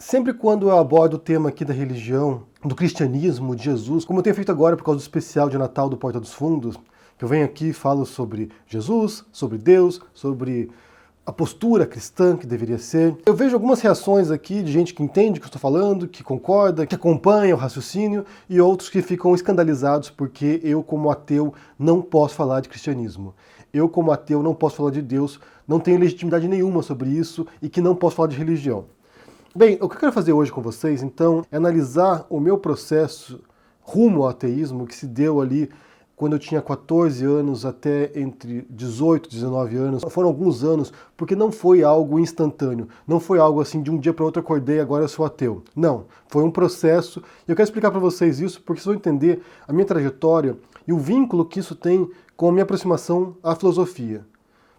Sempre quando eu abordo o tema aqui da religião, do cristianismo, de Jesus, como eu tenho feito agora por causa do especial de Natal do Porta dos Fundos, que eu venho aqui e falo sobre Jesus, sobre Deus, sobre a postura cristã que deveria ser. Eu vejo algumas reações aqui de gente que entende o que eu estou falando, que concorda, que acompanha o raciocínio, e outros que ficam escandalizados porque eu, como ateu, não posso falar de cristianismo. Eu, como ateu, não posso falar de Deus, não tenho legitimidade nenhuma sobre isso e que não posso falar de religião. Bem, o que eu quero fazer hoje com vocês, então, é analisar o meu processo rumo ao ateísmo, que se deu ali quando eu tinha 14 anos até entre 18 e 19 anos. Foram alguns anos, porque não foi algo instantâneo. Não foi algo assim, de um dia para o outro acordei e agora eu sou ateu. Não, foi um processo. E eu quero explicar para vocês isso, porque vocês vão entender a minha trajetória e o vínculo que isso tem com a minha aproximação à filosofia.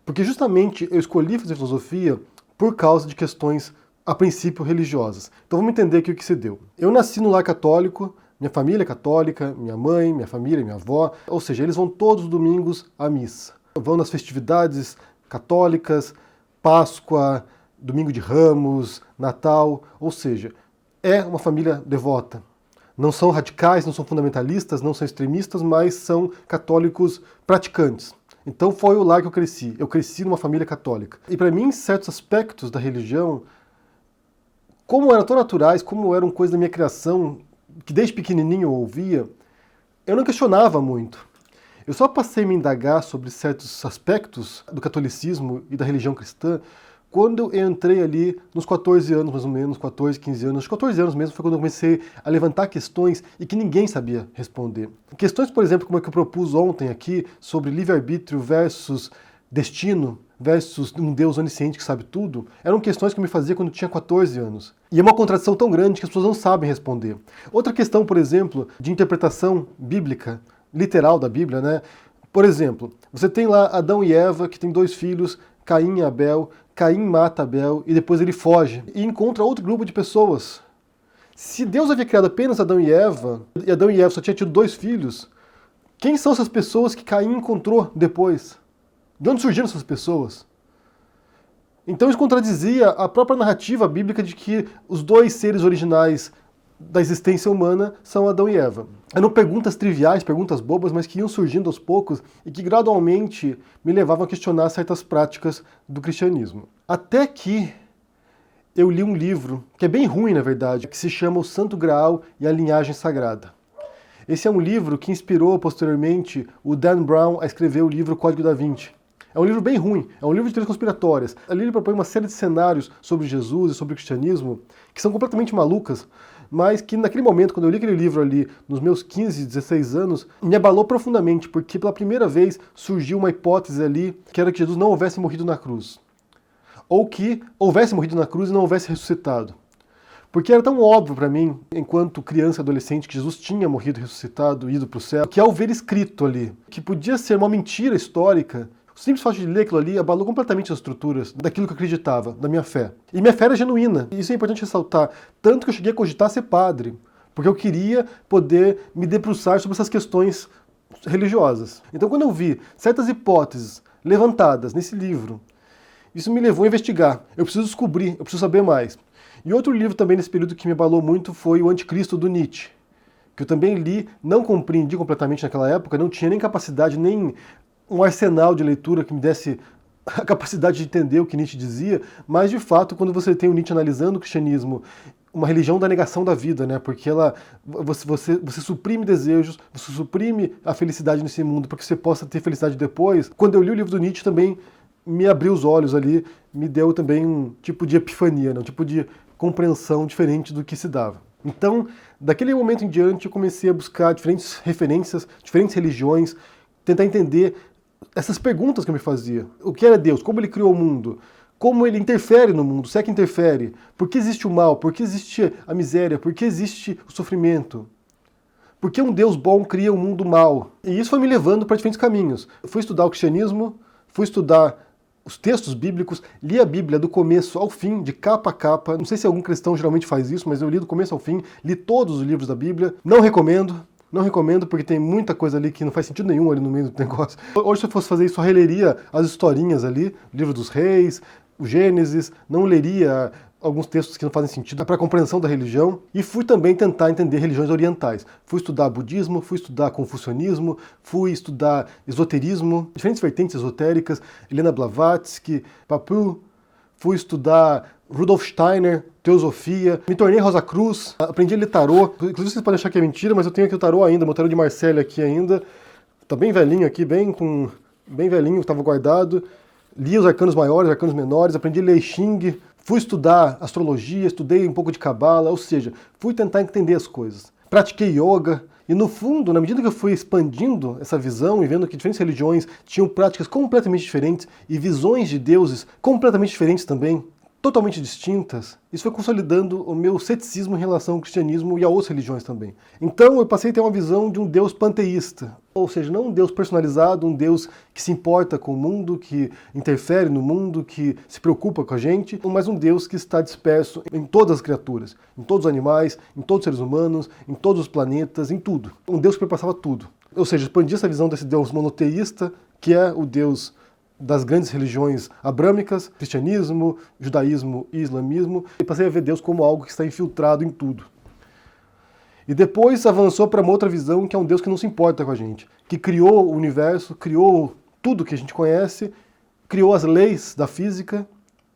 Porque justamente eu escolhi fazer filosofia por causa de questões a princípio religiosas. Então vamos entender aqui o que se deu. Eu nasci no lar católico, minha família é católica, minha mãe, minha família, minha avó, ou seja, eles vão todos os domingos à missa. Vão nas festividades católicas, Páscoa, Domingo de Ramos, Natal, ou seja, é uma família devota. Não são radicais, não são fundamentalistas, não são extremistas, mas são católicos praticantes. Então foi o lar que eu cresci. Eu cresci numa família católica. E para mim, certos aspectos da religião, como eram tão naturais, como eram coisas da minha criação, que desde pequenininho eu ouvia, eu não questionava muito. Eu só passei a me indagar sobre certos aspectos do catolicismo e da religião cristã quando eu entrei ali nos 14 anos, mais ou menos, 14, 15 anos. Os 14 anos mesmo foi quando eu comecei a levantar questões e que ninguém sabia responder. Questões, por exemplo, como a que eu propus ontem aqui, sobre livre-arbítrio versus destino, versus um Deus onisciente que sabe tudo, eram questões que eu me fazia quando eu tinha 14 anos. E é uma contradição tão grande que as pessoas não sabem responder. Outra questão, por exemplo, de interpretação bíblica, literal da Bíblia, né? Por exemplo, você tem lá Adão e Eva, que tem 2 filhos, Caim e Abel. Caim mata Abel e depois ele foge e encontra outro grupo de pessoas. Se Deus havia criado apenas Adão e Eva só tinha tido 2 filhos, quem são essas pessoas que Caim encontrou depois? De onde surgiram essas pessoas? Então isso contradizia a própria narrativa bíblica de que os 2 seres originais da existência humana são Adão e Eva. Eram perguntas triviais, perguntas bobas, mas que iam surgindo aos poucos e que gradualmente me levavam a questionar certas práticas do cristianismo. Até que eu li um livro, que é bem ruim na verdade, que se chama O Santo Graal e a Linhagem Sagrada. Esse é um livro que inspirou posteriormente o Dan Brown a escrever o livro Código da Vinci. É um livro bem ruim, é um livro de teorias conspiratórias. Ali ele propõe uma série de cenários sobre Jesus e sobre o cristianismo que são completamente malucas, mas que naquele momento, quando eu li aquele livro ali, nos meus 15, 16 anos, me abalou profundamente, porque pela primeira vez surgiu uma hipótese ali que era que Jesus não houvesse morrido na cruz. Ou que houvesse morrido na cruz e não houvesse ressuscitado. Porque era tão óbvio para mim, enquanto criança e adolescente, que Jesus tinha morrido, ressuscitado, ido para o céu, que ao ver escrito ali, que podia ser uma mentira histórica, o simples fato de ler aquilo ali abalou completamente as estruturas daquilo que eu acreditava, da minha fé. E minha fé era genuína. E isso é importante ressaltar. Tanto que eu cheguei a cogitar ser padre, porque eu queria poder me debruçar sobre essas questões religiosas. Então quando eu vi certas hipóteses levantadas nesse livro, isso me levou a investigar. Eu preciso descobrir, eu preciso saber mais. E outro livro também nesse período que me abalou muito foi O Anticristo, do Nietzsche, que eu também li, não compreendi completamente naquela época, não tinha nem capacidade, nem um arsenal de leitura que me desse a capacidade de entender o que Nietzsche dizia, mas de fato, quando você tem o Nietzsche analisando o cristianismo, uma religião da negação da vida, né? Porque você suprime desejos, você suprime a felicidade nesse mundo para que você possa ter felicidade depois. Quando eu li o livro do Nietzsche também me abriu os olhos ali, me deu também um tipo de epifania, né? Um tipo de compreensão diferente do que se dava. Então, daquele momento em diante, eu comecei a buscar diferentes referências, diferentes religiões, tentar entender essas perguntas que eu me fazia. O que era Deus? Como ele criou o mundo? Como ele interfere no mundo? Se é que interfere? Por que existe o mal? Por que existe a miséria? Por que existe o sofrimento? Por que um Deus bom cria um mundo mal? E isso foi me levando para diferentes caminhos. Eu fui estudar o cristianismo, fui estudar os textos bíblicos, li a Bíblia do começo ao fim, de capa a capa. Não sei se algum cristão geralmente faz isso, mas eu li do começo ao fim, li todos os livros da Bíblia. Não recomendo. Não recomendo porque tem muita coisa ali que não faz sentido nenhum ali no meio do negócio. Hoje, se eu fosse fazer isso, eu releria as historinhas ali, o Livro dos Reis, o Gênesis, não leria alguns textos que não fazem sentido para a compreensão da religião, e fui também tentar entender religiões orientais. Fui estudar budismo, fui estudar confucionismo, fui estudar esoterismo, diferentes vertentes esotéricas, Helena Blavatsky, Papin, fui estudar Rudolf Steiner, teosofia, me tornei Rosa Cruz, aprendi a ler tarô. Inclusive vocês podem achar que é mentira, mas eu tenho aqui o tarô ainda, meu tarô de Marselha aqui ainda. Tá bem velhinho aqui, bem velhinho, estava guardado. Li os arcanos maiores, arcanos menores, aprendi a ler I Ching, fui estudar astrologia, estudei um pouco de cabala, ou seja, fui tentar entender as coisas. Pratiquei yoga, e no fundo, na medida que eu fui expandindo essa visão e vendo que diferentes religiões tinham práticas completamente diferentes e visões de deuses completamente diferentes também, totalmente distintas, isso foi consolidando o meu ceticismo em relação ao cristianismo e a outras religiões também. Então eu passei a ter uma visão de um Deus panteísta, ou seja, não um Deus personalizado, um Deus que se importa com o mundo, que interfere no mundo, que se preocupa com a gente, mas um Deus que está disperso em todas as criaturas, em todos os animais, em todos os seres humanos, em todos os planetas, em tudo. Um Deus que perpassava tudo. Ou seja, expandir essa visão desse Deus monoteísta, que é o Deus das grandes religiões abrâmicas, cristianismo, judaísmo e islamismo, e passei a ver Deus como algo que está infiltrado em tudo. E depois avançou para uma outra visão, que é um Deus que não se importa com a gente, que criou o universo, criou tudo que a gente conhece, criou as leis da física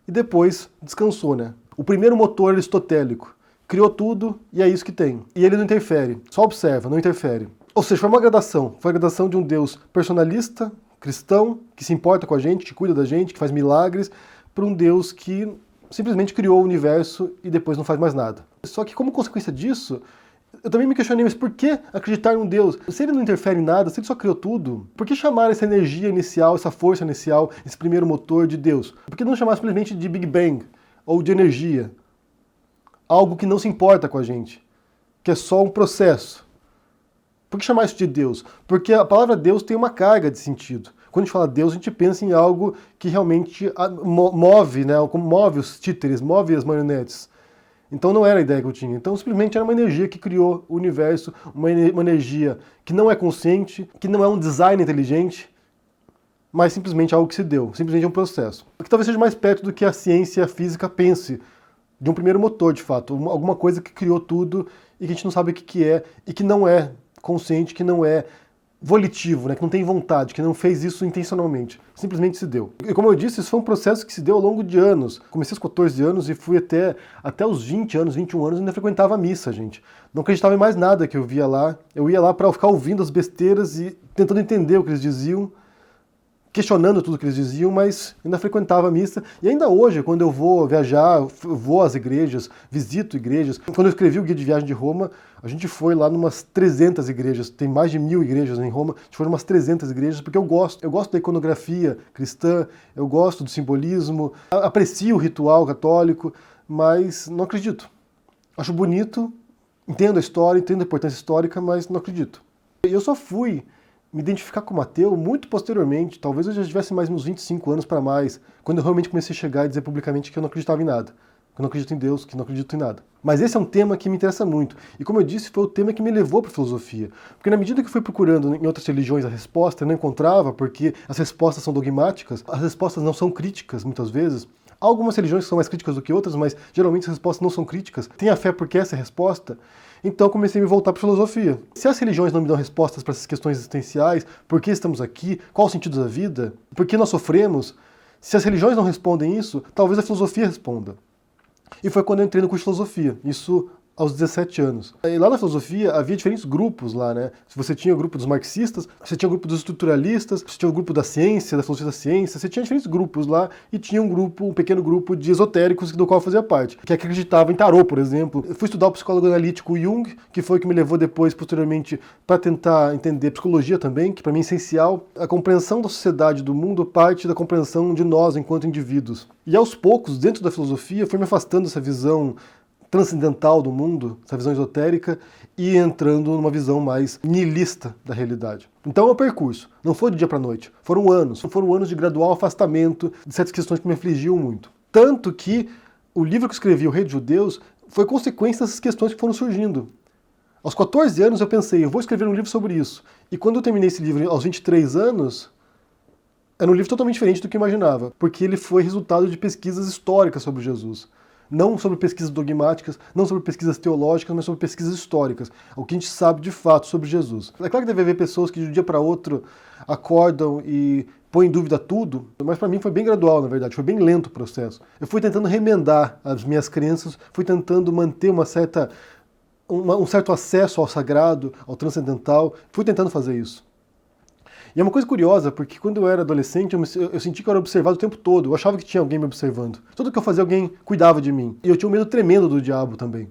e depois descansou, né? O primeiro motor aristotélico criou tudo e é isso que tem. E ele não interfere, só observa, não interfere. Ou seja, foi uma gradação, foi a gradação de um Deus personalista, cristão, que se importa com a gente, que cuida da gente, que faz milagres, para um Deus que simplesmente criou o universo e depois não faz mais nada. Só que como consequência disso, eu também me questionei, mas por que acreditar num Deus? Se ele não interfere em nada, se ele só criou tudo, por que chamar essa energia inicial, essa força inicial, esse primeiro motor de Deus? Por que não chamar simplesmente de Big Bang ou de energia? Algo que não se importa com a gente, que é só um processo. Por que chamar isso de Deus? Porque a palavra Deus tem uma carga de sentido. Quando a gente fala Deus, a gente pensa em algo que realmente move, né? Como move os títeres, move as marionetes. Então não era a ideia que eu tinha. Então simplesmente era uma energia que criou o universo, uma energia que não é consciente, que não é um design inteligente, mas simplesmente algo que se deu, simplesmente um processo. Que talvez seja mais perto do que a ciência e a física pense de um primeiro motor, de fato. Alguma coisa que criou tudo e que a gente não sabe o que é e que não é consciente, que não é volitivo, né, que não tem vontade, que não fez isso intencionalmente. Simplesmente se deu. E como eu disse, isso foi um processo que se deu ao longo de anos. Comecei aos 14 anos e fui até os 20 anos, 21 anos, e ainda frequentava a missa, gente. Não acreditava em mais nada que eu via lá. Eu ia lá para ficar ouvindo as besteiras e tentando entender o que eles diziam, questionando tudo que eles diziam, mas ainda frequentava a missa. E ainda hoje, quando eu vou viajar, vou às igrejas, visito igrejas. Quando eu escrevi o Guia de Viagem de Roma, a gente foi lá numas 300 igrejas, tem mais de 1000 igrejas em Roma, a gente foi numas 300 igrejas, porque eu gosto da iconografia cristã, eu gosto do simbolismo, aprecio o ritual católico, mas não acredito. Acho bonito, entendo a história, entendo a importância histórica, mas não acredito. Eu só fui me identificar como ateu muito posteriormente, talvez eu já tivesse mais uns 25 anos para mais, quando eu realmente comecei a chegar e dizer publicamente que eu não acreditava em nada, que eu não acredito em Deus, que eu não acredito em nada. Mas esse é um tema que me interessa muito, e como eu disse, foi o tema que me levou para a filosofia, porque na medida que eu fui procurando em outras religiões a resposta, eu não encontrava, porque as respostas são dogmáticas, as respostas não são críticas, muitas vezes. Há algumas religiões que são mais críticas do que outras, mas geralmente as respostas não são críticas. Tenha fé porque essa é a resposta. Então eu comecei a me voltar para a filosofia. Se as religiões não me dão respostas para essas questões existenciais, por que estamos aqui, qual o sentido da vida, por que nós sofremos, se as religiões não respondem isso, talvez a filosofia responda. E foi quando eu entrei no curso de filosofia, isso aos 17 anos. E lá na filosofia havia diferentes grupos lá, né? Você tinha o grupo dos marxistas, você tinha o grupo dos estruturalistas, você tinha o grupo da ciência, da filosofia da ciência, você tinha diferentes grupos lá e tinha um pequeno grupo de esotéricos do qual eu fazia parte, que acreditava em tarô, por exemplo. Eu fui estudar o psicólogo analítico Jung, que foi o que me levou depois, posteriormente, para tentar entender psicologia também, que para mim é essencial. A compreensão da sociedade, do mundo, parte da compreensão de nós enquanto indivíduos. E aos poucos, dentro da filosofia, fui me afastando dessa visão transcendental do mundo, essa visão esotérica, e entrando numa visão mais nihilista da realidade. Então é o percurso, não foi do dia para a noite, foram anos de gradual afastamento de certas questões que me afligiam muito. Tanto que o livro que eu escrevi, O Rei dos Judeus, foi consequência dessas questões que foram surgindo. Aos 14 anos eu pensei, eu vou escrever um livro sobre isso. E quando eu terminei esse livro aos 23 anos, era um livro totalmente diferente do que eu imaginava, porque ele foi resultado de pesquisas históricas sobre Jesus. Não sobre pesquisas dogmáticas, não sobre pesquisas teológicas, mas sobre pesquisas históricas. O que a gente sabe de fato sobre Jesus. É claro que deve haver pessoas que de um dia para outro acordam e põem em dúvida tudo, mas para mim foi bem gradual, na verdade, foi bem lento o processo. Eu fui tentando remendar as minhas crenças, fui tentando manter um certo acesso ao sagrado, ao transcendental, fui tentando fazer isso. E é uma coisa curiosa, porque quando eu era adolescente, eu senti que eu era observado o tempo todo. Eu achava que tinha alguém me observando. Tudo que eu fazia, alguém cuidava de mim. E eu tinha um medo tremendo do diabo também.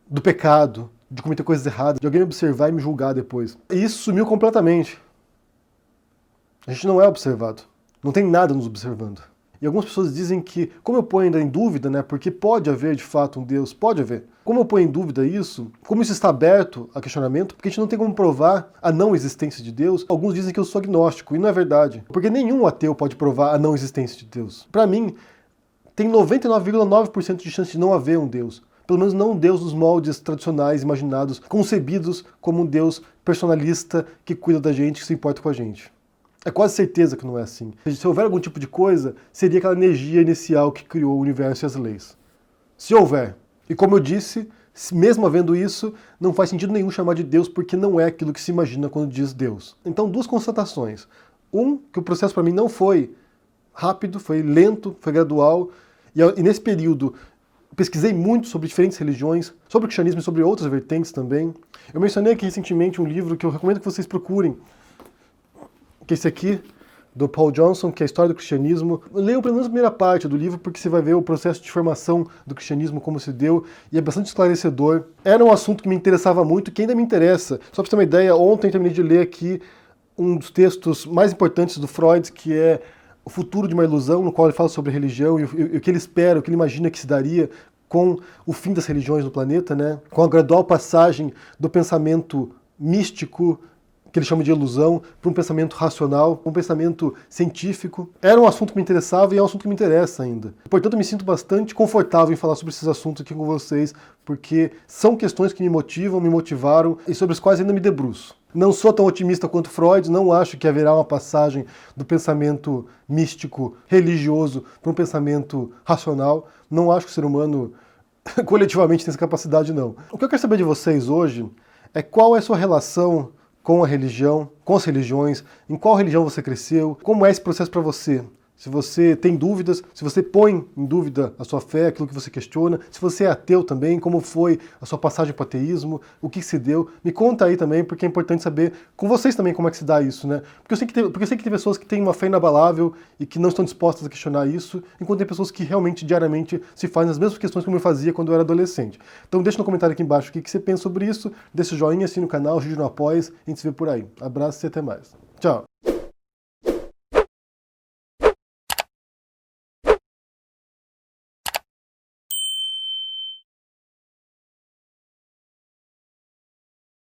Do pecado, de cometer coisas erradas, de alguém me observar e me julgar depois. E isso sumiu completamente. A gente não é observado. Não tem nada nos observando. E algumas pessoas dizem que, como eu ponho ainda em dúvida, né, porque pode haver de fato um Deus, pode haver. Como eu ponho em dúvida isso, como isso está aberto a questionamento, porque a gente não tem como provar a não existência de Deus, alguns dizem que eu sou agnóstico, e não é verdade. Porque nenhum ateu pode provar a não existência de Deus. Para mim, tem 99,9% de chance de não haver um Deus. Pelo menos não um Deus dos moldes tradicionais, imaginados, concebidos como um Deus personalista que cuida da gente, que se importa com a gente. É quase certeza que não é assim. Se houver algum tipo de coisa, seria aquela energia inicial que criou o universo e as leis. Se houver. E como eu disse, mesmo havendo isso, não faz sentido nenhum chamar de Deus, porque não é aquilo que se imagina quando diz Deus. Então, duas constatações. Que o processo para mim não foi rápido, foi lento, foi gradual, e nesse período pesquisei muito sobre diferentes religiões, sobre o cristianismo e sobre outras vertentes também. Eu mencionei aqui recentemente um livro que eu recomendo que vocês procurem, que é esse aqui, do Paul Johnson, que é a História do Cristianismo. Leiam pelo menos a primeira parte do livro, porque você vai ver o processo de formação do cristianismo, como se deu, e é bastante esclarecedor. Era um assunto que me interessava muito, que ainda me interessa. Só para você ter uma ideia, ontem terminei de ler aqui um dos textos mais importantes do Freud, que é O Futuro de uma Ilusão, no qual ele fala sobre religião e o que ele espera, o que ele imagina que se daria com o fim das religiões no planeta, né? Com a gradual passagem do pensamento místico, que ele chama de ilusão, para um pensamento racional, um pensamento científico. Era um assunto que me interessava e é um assunto que me interessa ainda. Portanto, eu me sinto bastante confortável em falar sobre esses assuntos aqui com vocês, porque são questões que me motivam, me motivaram e sobre as quais ainda me debruço. Não sou tão otimista quanto Freud, não acho que haverá uma passagem do pensamento místico, religioso, para um pensamento racional. Não acho que o ser humano coletivamente tem essa capacidade, não. O que eu quero saber de vocês hoje é qual é a sua relação com a religião, com as religiões, em qual religião você cresceu, como é esse processo para você. Se você tem dúvidas, se você põe em dúvida a sua fé, aquilo que você questiona, se você é ateu também, como foi a sua passagem para o ateísmo, o que se deu, me conta aí também, porque é importante saber com vocês também como é que se dá isso, né? Porque eu sei que tem pessoas que têm uma fé inabalável e que não estão dispostas a questionar isso, enquanto tem pessoas que realmente, diariamente, se fazem as mesmas questões como eu fazia quando eu era adolescente. Então deixa no comentário aqui embaixo o que você pensa sobre isso, deixa o joinha, assina o canal, ajude no apoia, a gente se vê por aí. Abraço e até mais. Tchau!